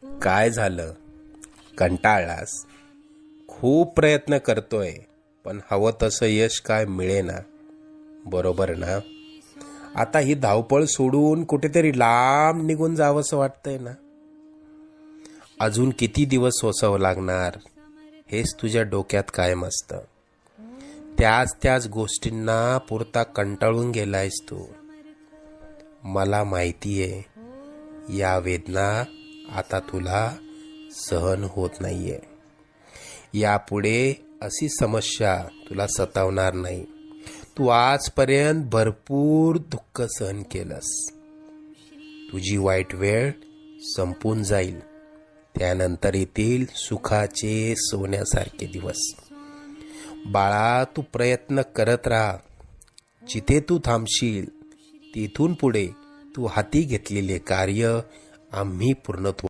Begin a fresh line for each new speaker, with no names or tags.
काय झालं? कंटाळलास? खूप प्रयत्न करतोय, पण हवं तसं यश काय मिळेना, बरोबर ना? आता ही धावपळ सोडून कुठेतरी लांब निघून जावंसं वाटतंय ना? अजून किती दिवस सोसावं लागणार हेच तुझ्या डोक्यात कायम असतं. त्याच गोष्टींना पुरता कंटाळून गेलायस तू. मला माहितीये, या वेदना आता तुला सहन होत नाहीये. यापुढे अशी समस्या तुला सतावणार नाही. तू आजपर्यंत भरपूर दुःख सहन केलंस. तुझी वाईट वेळ संपून जाईल. त्यानंतर येतील सुखाचे सोन्यासारखे दिवस. बाळा, तू प्रयत्न करत राहा. जिथे तू थांबशील तिथून पुढे तू हाती घेतलेले कार्य आम्ही पूर्णत्व